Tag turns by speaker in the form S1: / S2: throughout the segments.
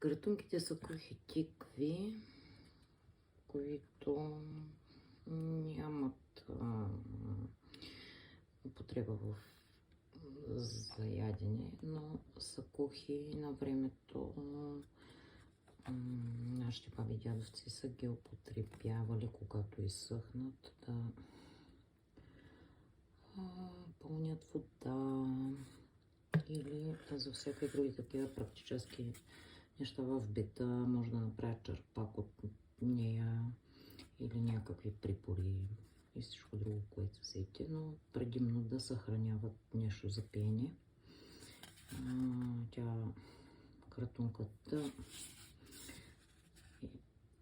S1: Картунките са кухи тикви, които нямат употреба за ядене, но са кухи на времето. Нашите баби и дядовци са ги употребявали, когато изсъхнат, да пълнят вода или за всякакви други такива практически неща в бита. Може да направят черпак от нея или някакви припори и всичко друго, което сети, но предимно да съхраняват нещо за пиене. Кратунката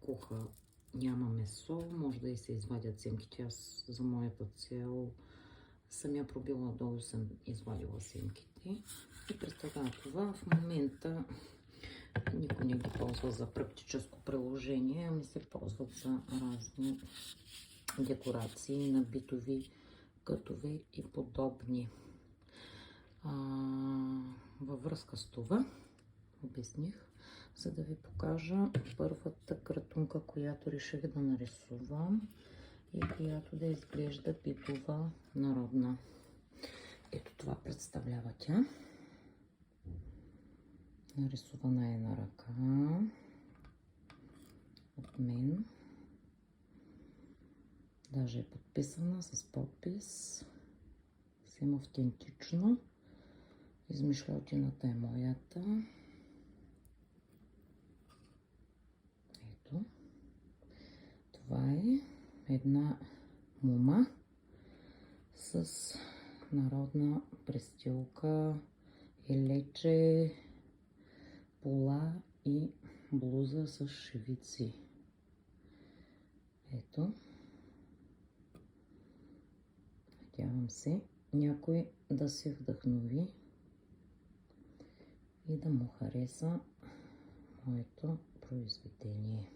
S1: куха, няма месо, може да и се извадят семките. Аз за моята цел съм я пробила долу, съм извадила семките. И представя това, в момента никой не ги ползва за практическо приложение, ами се ползват за разни декорации на битови кътове и подобни. Във връзка с това обясних, за да ви покажа първата кратунка, която реших да нарисувам и която да изглежда битова, народна. Ето това представлява тя. Нарисувана е на ръка от мен. Даже е подписана с подпис. Съвсем автентично. Измишлятината е моята. Ето. Това е една мума с народна престилка, елече, пола и блуза с шивици. Ето. Надявам се някой да се вдъхнови и да му хареса моето произведение.